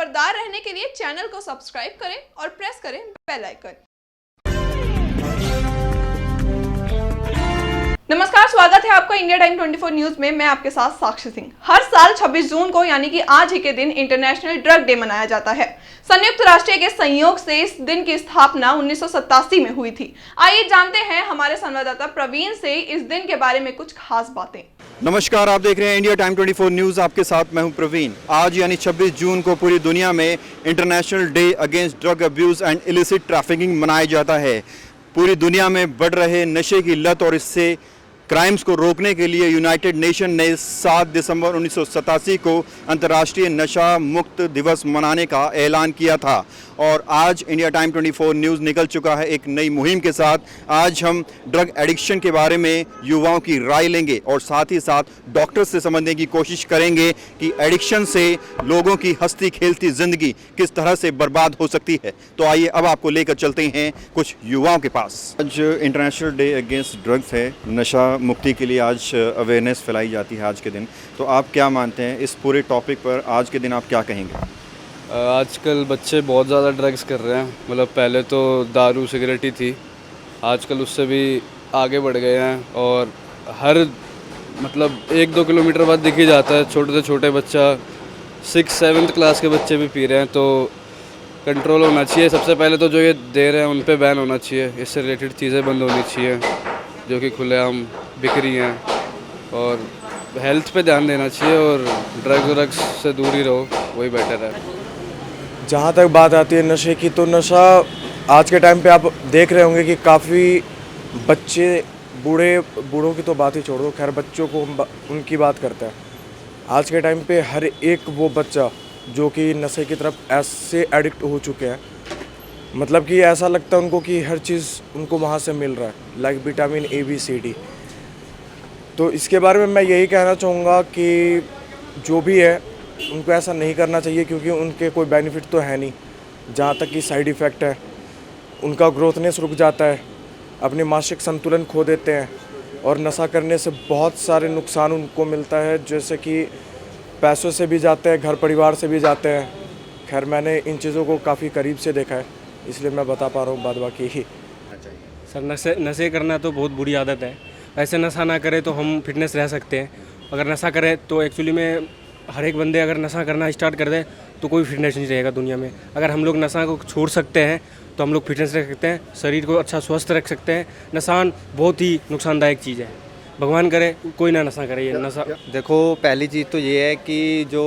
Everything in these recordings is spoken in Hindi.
खबरदार रहने के लिए चैनल को सब्सक्राइब करें और प्रेस करें बेल आइकन। नमस्कार, स्वागत है आपका इंडिया टाइम 24 न्यूज में। मैं आपके साथ साक्षी सिंह। हर साल 26 जून को यानी कि आज ही के दिन इंटरनेशनल ड्रग डे मनाया जाता है। संयुक्त राष्ट्र के सहयोग से इस दिन की स्थापना 1987 में हुई थी। आइए जानते हैं हमारे संवाददाता प्रवीण से इस दिन के बारे में कुछ खास बातें। नमस्कार, आप देख रहे हैं इंडिया टाइम 24 न्यूज़। आपके साथ मैं हूं प्रवीण। आज यानी 26 जून को पूरी दुनिया में international day against drug abuse and illicit trafficking मनाया जाता है। पूरी दुनिया में बढ़ रहे नशे की लत और इससे क्राइम्स को रोकने के लिए यूनाइटेड नेशन ने 7 दिसंबर 1987 को अंतर्राष्ट्रीय नशा मुक्त दिवस मनाने का ऐलान किया था और आज इंडिया टाइम 24 न्यूज़ निकल चुका है एक नई मुहिम के साथ। आज हम ड्रग एडिक्शन के बारे में युवाओं की राय लेंगे और साथ ही साथ डॉक्टर्स से समझने की कोशिश करेंगे कि एडिक्शन से लोगों की हंसती खेलती ज़िंदगी किस तरह से बर्बाद हो सकती है। तो आइए अब आपको लेकर चलते हैं कुछ युवाओं के पास। आज इंटरनेशनल डे अगेंस्ट ड्रग्स है। नशा मुक्ति के लिए आज अवेयरनेस फैलाई जाती है आज के दिन। तो आप क्या मानते हैं इस पूरे टॉपिक पर? आज के दिन आप क्या कहेंगे? आजकल बच्चे बहुत ज़्यादा ड्रग्स कर रहे हैं। मतलब पहले तो दारू सिगरेट ही थी, आजकल उससे भी आगे बढ़ गए हैं और हर मतलब 1-2 किलोमीटर बाद दिख ही जाता है। छोटे से छोटे बच्चा 6-7th क्लास के बच्चे भी पी रहे हैं। तो कंट्रोल होना चाहिए। सबसे पहले तो जो ये दे रहे हैं उन पे बैन होना चाहिए। इससे रिलेटेड चीज़ें बंद होनी चाहिए जो कि खुलेआम बिक रही हैं और हेल्थ पे ध्यान देना चाहिए और ड्रग्स से दूर ही रहो, वही बेटर है। जहाँ तक बात आती है नशे की, तो नशा आज के टाइम पे आप देख रहे होंगे कि काफ़ी बच्चे बूढ़ों की तो बात ही छोड़ दो, खैर बच्चों को उनकी बात करते हैं। आज के टाइम पे हर एक वो बच्चा जो कि नशे की तरफ ऐसे एडिक्ट हो चुके हैं, मतलब कि ऐसा लगता है उनको कि हर चीज़ उनको वहाँ से मिल रहा है, लाइक विटामिन ABCD। तो इसके बारे में मैं यही कहना चाहूँगा कि जो भी है उनको ऐसा नहीं करना चाहिए क्योंकि उनके कोई बेनिफिट तो है नहीं। जहाँ तक कि साइड इफ़ेक्ट है, उनका ग्रोथनेस रुक जाता है, अपने मानसिक संतुलन खो देते हैं और नशा करने से बहुत सारे नुकसान उनको मिलता है, जैसे कि पैसों से भी जाते हैं, घर परिवार से भी जाते हैं। खैर मैंने इन चीज़ों को काफ़ी करीब से देखा है, इसलिए मैं बता पा रहा हूँ, बाद बाकी ही। सर नशे करना तो बहुत बुरी आदत है। वैसे नशा ना करें तो हम फिटनेस रह सकते हैं। अगर नशा करें तो एक्चुअली में हर एक बंदे अगर नशा करना स्टार्ट कर दे तो कोई फिटनेस नहीं रहेगा दुनिया में। अगर हम लोग नशा को छोड़ सकते हैं तो हम लोग फिटनेस रख सकते हैं, शरीर को अच्छा स्वस्थ रख सकते हैं। नशा बहुत ही नुकसानदायक चीज़ है, भगवान करे कोई ना नशा करे। ये नशा देखो, पहली चीज़ तो ये है कि जो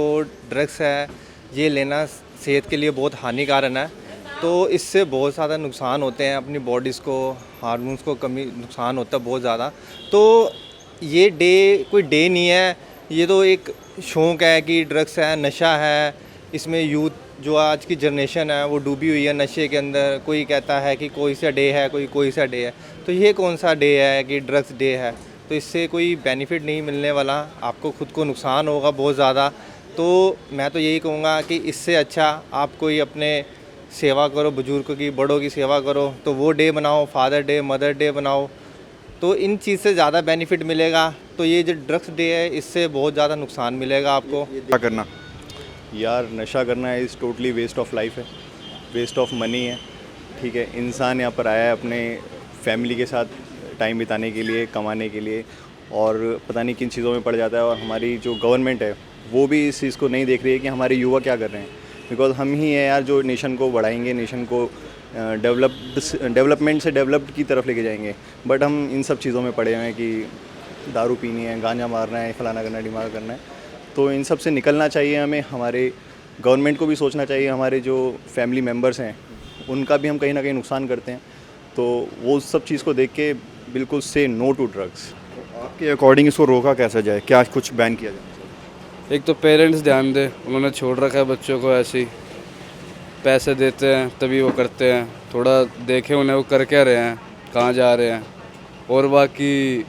ड्रग्स है ये लेना सेहत के लिए बहुत हानिकारक है। तो इससे बहुत ज़्यादा नुकसान होते हैं, अपनी बॉडीज़ को, हार्मोन्स को कमी नुकसान होता है बहुत ज़्यादा। तो ये डे कोई डे नहीं है, ये तो एक शौक़ है कि ड्रग्स है, नशा है। इसमें यूथ जो आज की जनरेशन है वो डूबी हुई है नशे के अंदर। कोई कहता है कि कोई सा डे है, कोई सा डे है। तो ये कौन सा डे है कि ड्रग्स डे है? तो इससे कोई बेनिफिट नहीं मिलने वाला, आपको खुद को नुकसान होगा बहुत ज़्यादा। तो मैं तो यही कहूँगा कि इससे अच्छा आप कोई अपने सेवा करो, बुजुर्गों की, बड़ों की सेवा करो। तो वो डे बनाओ, फादर डे, मदर डे बनाओ, तो इन चीज़ से ज़्यादा बेनिफिट मिलेगा। तो ये जो ड्रग्स डे है इससे बहुत ज़्यादा नुकसान मिलेगा आपको। क्या करना? यार नशा करना is totally waste of life है, वेस्ट ऑफ मनी है। ठीक है, इंसान यहाँ पर आया है अपने फैमिली के साथ टाइम बिताने के लिए, कमाने के लिए, और पता नहीं किन चीज़ों में पड़ जाता है। और हमारी जो गवर्नमेंट है वो भी इस चीज़ को नहीं देख रही है कि हमारे युवा क्या कर रहे हैं। बिकॉज हम ही हैं यार जो नेशन को बढ़ाएंगे, नेशन को डेवलपमेंट से डेवलप्ड की तरफ लेके जाएंगे। बट हम इन सब चीज़ों में पड़े हुए हैं कि दारू पीनी है, गांजा मारना है, फलाना करना है, डिमांड करना है। तो इन सब से निकलना चाहिए हमें। हमारे गवर्नमेंट को भी सोचना चाहिए, हमारे जो फैमिली मेम्बर्स हैं उनका भी हम कहीं ना कहीं नुकसान करते हैं। तो वो सब चीज़ को देख के बिल्कुल से नो टू ड्रग्स। आपके अकॉर्डिंग इसको रोका कैसे जाए? क्या कुछ बैन किया जाए? एक तो पेरेंट्स ध्यान दें, उन्होंने छोड़ रखा है बच्चों को ऐसे ही, पैसे देते हैं तभी वो करते हैं। थोड़ा देखें उन्हें वो कर क्या रहे हैं, कहाँ जा रहे हैं। और बाकी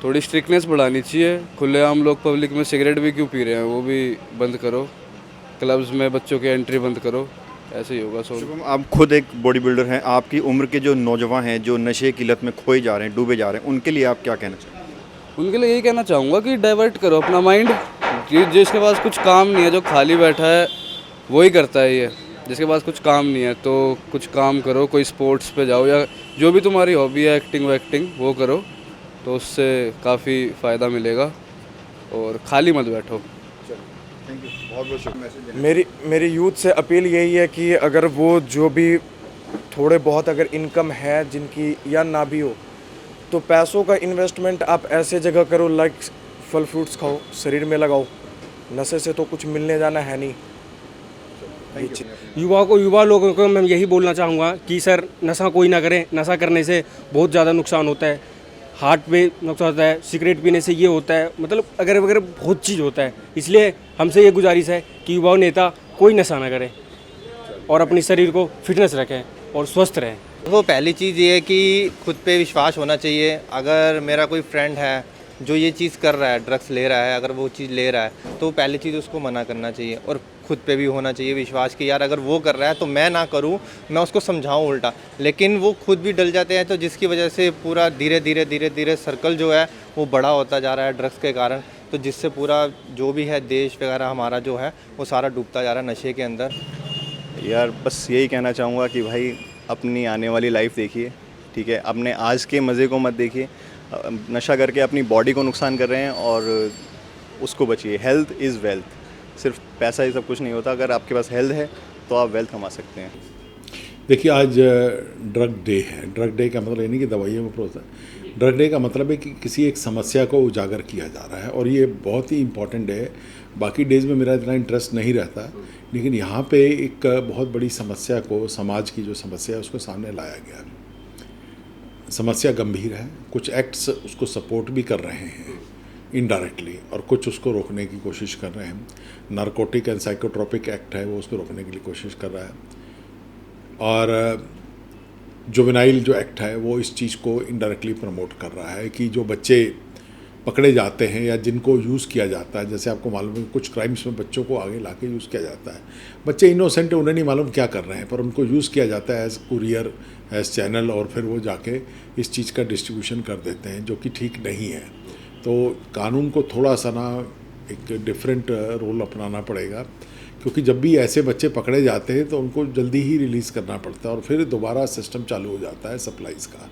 थोड़ी स्ट्रिक्टनेस बढ़ानी चाहिए। खुलेआम लोग पब्लिक में सिगरेट भी क्यों पी रहे हैं वो भी बंद करो। क्लब्स में बच्चों की एंट्री बंद करो, ऐसे ही होगा। शुभम, आप खुद एक बॉडी बिल्डर हैं। आपकी उम्र के जो नौजवान हैं जो नशे की लत में खोए जा रहे हैं, डूबे जा रहे हैं, उनके लिए आप क्या कहना चाहिए? उनके लिए यही कहना चाहूँगा कि डाइवर्ट करो अपना माइंड। जिसके पास कुछ काम नहीं है, जो खाली बैठा है, वही करता है ये, जिसके पास कुछ काम नहीं है तो कुछ काम करो, कोई स्पोर्ट्स पे जाओ या जो भी तुम्हारी हॉबी है एक्टिंग वैक्टिंग वो करो, तो उससे काफ़ी फ़ायदा मिलेगा और खाली मत बैठो। मेरी यूथ से अपील यही है कि अगर वो जो भी थोड़े बहुत अगर इनकम है जिनकी या ना भी हो, तो पैसों का इन्वेस्टमेंट आप ऐसे जगह करो, लाइक फल फ्रूट्स खाओ, शरीर में लगाओ। नशे से तो कुछ मिलने जाना है नहीं। युवा लोगों को मैं यही बोलना चाहूँगा कि सर नशा कोई ना करें। नशा करने से बहुत ज़्यादा नुकसान होता है, हार्ट पे नुकसान होता है, सिगरेट पीने से ये होता है, मतलब अगर वगैरह बहुत चीज़ होता है। इसलिए हमसे ये गुजारिश है कि युवा नेता कोई नशा ना करें और अपने शरीर को फिटनेस रखें और स्वस्थ रहें। वो पहली चीज़ ये है कि खुद पे विश्वास होना चाहिए। अगर मेरा कोई फ्रेंड है जो ये चीज़ कर रहा है, ड्रग्स ले रहा है, अगर वो चीज़ ले रहा है तो पहली चीज़ उसको मना करना चाहिए और खुद पे भी होना चाहिए विश्वास कि यार अगर वो कर रहा है तो मैं ना करूं, मैं उसको समझाऊं उल्टा। लेकिन वो खुद भी डल जाते हैं, तो जिसकी वजह से पूरा धीरे धीरे सर्कल जो है वो बड़ा होता जा रहा है ड्रग्स के कारण, तो जिससे पूरा जो भी है देश वगैरह हमारा जो है वो सारा डूबता जा रहा है नशे के अंदर। यार बस यही कहना चाहूँगा कि भाई अपनी आने वाली लाइफ देखिए, ठीक है, अपने आज के मज़े को मत देखिए। नशा करके अपनी बॉडी को नुकसान कर रहे हैं और उसको बचिए। हेल्थ इज़ वेल्थ, सिर्फ पैसा ही सब कुछ नहीं होता। अगर आपके पास हेल्थ है तो आप वेल्थ कमा सकते हैं। देखिए आज ड्रग डे है। ड्रग डे का मतलब ये नहीं कि दवाइयों में प्रोत्साहन, ड्रग डे का मतलब है कि किसी एक समस्या को उजागर किया जा रहा है और ये बहुत ही इम्पॉर्टेंट डे है। बाकी डेज में मेरा इतना इंटरेस्ट नहीं रहता, लेकिन यहाँ पे एक बहुत बड़ी समस्या को, समाज की जो समस्या है उसको सामने लाया गया। समस्या गंभीर है, कुछ एक्ट्स उसको सपोर्ट भी कर रहे हैं इनडायरेक्टली और कुछ उसको रोकने की कोशिश कर रहे हैं। नारकोटिक एंड साइकोट्रोपिक एक्ट है वो उसको रोकने के लिए कोशिश कर रहा है और जुवेनाइल जो एक्ट है वो इस चीज़ को इनडायरेक्टली प्रमोट कर रहा है कि जो बच्चे पकड़े जाते हैं या जिनको यूज़ किया जाता है, जैसे आपको मालूम है कुछ क्राइम्स में बच्चों को आगे लाके यूज़ किया जाता है। बच्चे इनोसेंट है, उन्हें नहीं मालूम क्या कर रहे हैं, पर उनको यूज़ किया जाता है एज कुरियर, एज चैनल, और फिर वो जाके इस चीज़ का डिस्ट्रीब्यूशन कर देते हैं, जो कि ठीक नहीं है। तो कानून को थोड़ा सा ना एक डिफरेंट रोल अपनाना पड़ेगा, क्योंकि जब भी ऐसे बच्चे पकड़े जाते हैं तो उनको जल्दी ही रिलीज़ करना पड़ता है और फिर दोबारा सिस्टम चालू हो जाता है सप्लाईज़ का।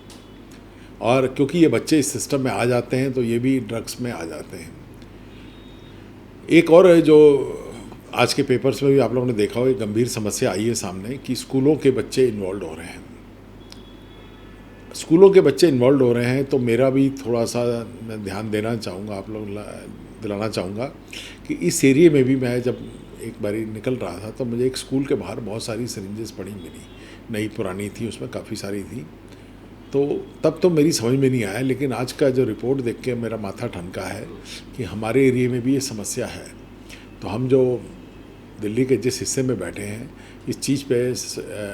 और क्योंकि ये बच्चे इस सिस्टम में आ जाते हैं तो ये भी ड्रग्स में आ जाते हैं। एक और जो आज के पेपर्स में भी आप लोगों ने देखा हो, एक गंभीर समस्या आई है सामने कि स्कूलों के बच्चे इन्वॉल्व हो रहे हैं। स्कूलों के बच्चे इन्वॉल्व हो रहे हैं तो मेरा भी थोड़ा सा मैं ध्यान देना चाहूँगा, आप लोग दिलाना चाहूँगा कि इस एरिए में भी मैं जब एक बारी निकल रहा था तो मुझे एक स्कूल के बाहर बहुत सारी सिरिंजेस पड़ी मिली, नई पुरानी थी, उसमें काफ़ी सारी थी। तो तब तो मेरी समझ में नहीं आया, लेकिन आज का जो रिपोर्ट देख के मेरा माथा ठनका है कि हमारे एरिए में भी ये समस्या है। तो हम जो दिल्ली के जिस हिस्से में बैठे हैं, इस चीज़ पे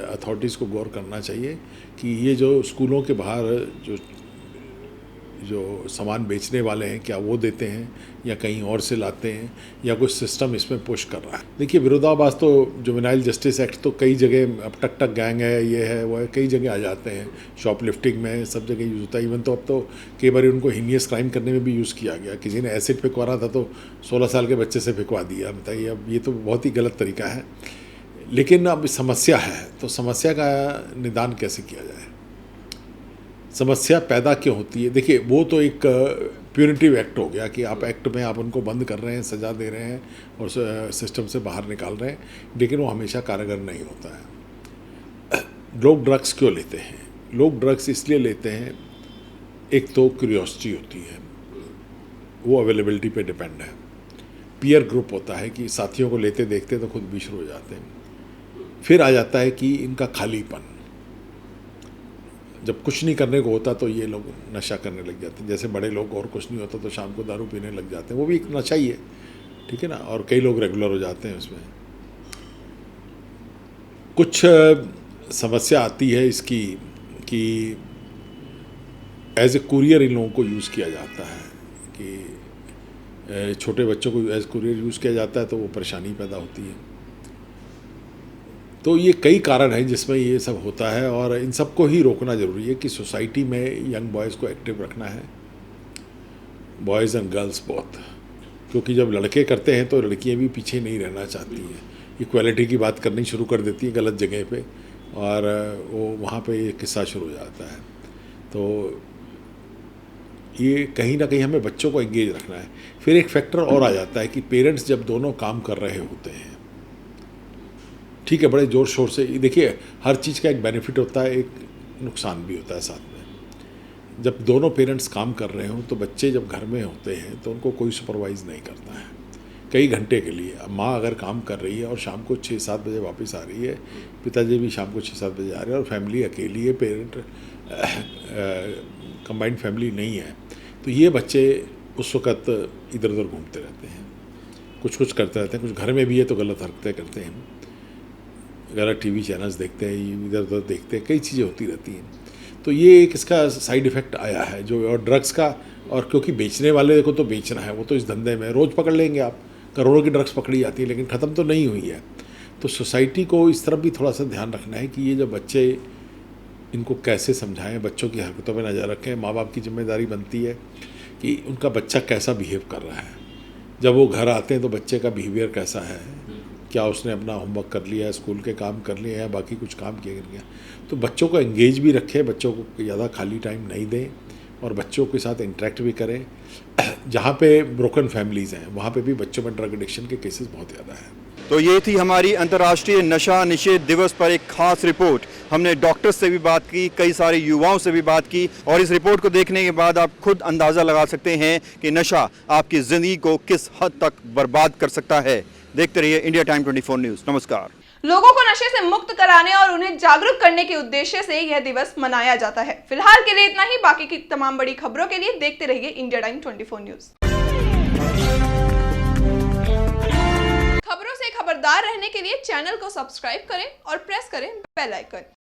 अथॉरिटीज़ को गौर करना चाहिए कि ये जो स्कूलों के बाहर जो सामान बेचने वाले हैं, क्या वो देते हैं या कहीं और से लाते हैं या कुछ सिस्टम इसमें पुश कर रहा है। देखिए विरोधाभास तो जुवेनाइल जस्टिस एक्ट तो कई जगह, अब टक टक गैंग है, ये है वो है, कई जगह आ जाते हैं, शॉपलिफ्टिंग में सब जगह यूज़ होता है। इवन तो अब तो कई बार उनको हीनियस क्राइम करने में भी यूज़ किया गया। किसी ने एसिड फेंकवा रहा था तो 16 साल के बच्चे से फेंकवा दिया। बताइए, अब ये तो बहुत ही गलत तरीका है। लेकिन अब समस्या है तो समस्या का निदान कैसे किया जाए, समस्या पैदा क्यों होती है। देखिए वो तो एक प्यूनिटिव एक्ट हो गया कि आप एक्ट में आप उनको बंद कर रहे हैं, सज़ा दे रहे हैं और सिस्टम से बाहर निकाल रहे हैं, लेकिन वो हमेशा कारगर नहीं होता है। लोग ड्रग्स क्यों लेते हैं? लोग ड्रग्स इसलिए लेते हैं, एक तो क्यूरियोसिटी होती है, वो अवेलेबिलिटी पे डिपेंड है। पीयर ग्रुप होता है कि साथियों को लेते देखते तो खुद भी शुरू हो जाते हैं। फिर आ जाता है कि इनका खालीपन, जब कुछ नहीं करने को होता तो ये लोग नशा करने लग जाते हैं। जैसे बड़े लोग और कुछ नहीं होता तो शाम को दारू पीने लग जाते हैं, वो भी एक नशा ही है, ठीक है ना। और कई लोग रेगुलर हो जाते हैं उसमें। कुछ समस्या आती है इसकी कि एज ए कुरियर इन लोगों को यूज़ किया जाता है, कि छोटे बच्चों को एज कुरियर यूज़ किया जाता है तो वो परेशानी पैदा होती है। तो ये कई कारण हैं जिसमें ये सब होता है और इन सबको ही रोकना ज़रूरी है कि सोसाइटी में यंग बॉयज़ को एक्टिव रखना है, बॉयज़ एंड गर्ल्स बोथ, क्योंकि जब लड़के करते हैं तो लड़कियां भी पीछे नहीं रहना चाहती हैं। इक्वालिटी की बात करनी शुरू कर देती है गलत जगह पे, और वो वहाँ पे ये किस्सा शुरू हो जाता है। तो ये कहीं ना कहीं हमें बच्चों को एंगेज रखना है। फिर एक फैक्टर और आ जाता है कि पेरेंट्स जब दोनों काम कर रहे होते हैं, ठीक है, बड़े ज़ोर शोर से, देखिए हर चीज़ का एक बेनिफिट होता है, एक नुकसान भी होता है साथ में। जब दोनों पेरेंट्स काम कर रहे हों तो बच्चे जब घर में होते हैं तो उनको कोई सुपरवाइज़ नहीं करता है कई घंटे के लिए। अब माँ अगर काम कर रही है और शाम को 6-7 बजे वापस आ रही है, पिताजी भी शाम को 6-7 बजे आ रहे हैं, और फैमिली अकेली है, पेरेंट कंबाइंड फैमिली नहीं है, तो ये बच्चे उस वक़्त इधर उधर घूमते रहते हैं, कुछ कुछ करते रहते हैं। कुछ घर में भी है तो गलत हरकतें करते हैं, गलत टीवी चैनल्स देखते हैं, इधर उधर देखते हैं, कई चीज़ें होती रहती हैं। तो ये एक इसका साइड इफ़ेक्ट आया है जो, और ड्रग्स का, और क्योंकि बेचने वाले को तो बेचना है, वो तो इस धंधे में रोज़ पकड़ लेंगे आप, करोड़ों की ड्रग्स पकड़ी जाती है, लेकिन ख़त्म तो नहीं हुई है। तो सोसाइटी को इस तरफ भी थोड़ा सा ध्यान रखना है कि ये जो बच्चे, इनको कैसे समझाएं, बच्चों की हरकतों पर नज़र रखें। माँ बाप की जिम्मेदारी बनती है कि उनका बच्चा कैसा बिहेव कर रहा है, जब वो घर आते हैं तो बच्चे का बिहेवियर कैसा है, क्या उसने अपना होमवर्क कर लिया है, स्कूल के काम कर लिए हैं, बाकी कुछ काम किया गया। तो बच्चों को एंगेज भी रखें, बच्चों को ज़्यादा खाली टाइम नहीं दें, और बच्चों के साथ इंटरेक्ट भी करें। जहाँ पे ब्रोकन फैमिलीज़ हैं वहाँ पे भी बच्चों में ड्रग एडिक्शन के केसेस बहुत ज़्यादा हैं। तो ये थी हमारी अंतर्राष्ट्रीय नशा निषेध दिवस पर एक खास रिपोर्ट। हमने डॉक्टर्स से भी बात की, कई सारे युवाओं से भी बात की, और इस रिपोर्ट को देखने के बाद आप खुद अंदाज़ा लगा सकते हैं कि नशा आपकी ज़िंदगी को किस हद तक बर्बाद कर सकता है। देखते रहिए इंडिया टाइम 24 न्यूज़। नमस्कार। लोगों को नशे से मुक्त कराने और उन्हें जागरूक करने के उद्देश्य से यह दिवस मनाया जाता है। फिलहाल के लिए इतना ही। बाकी की तमाम बड़ी खबरों के लिए देखते रहिए इंडिया टाइम 24 न्यूज़। खबरों से खबरदार रहने के लिए चैनल को सब्सक्राइब करें और प्रेस करें बेल आइकन।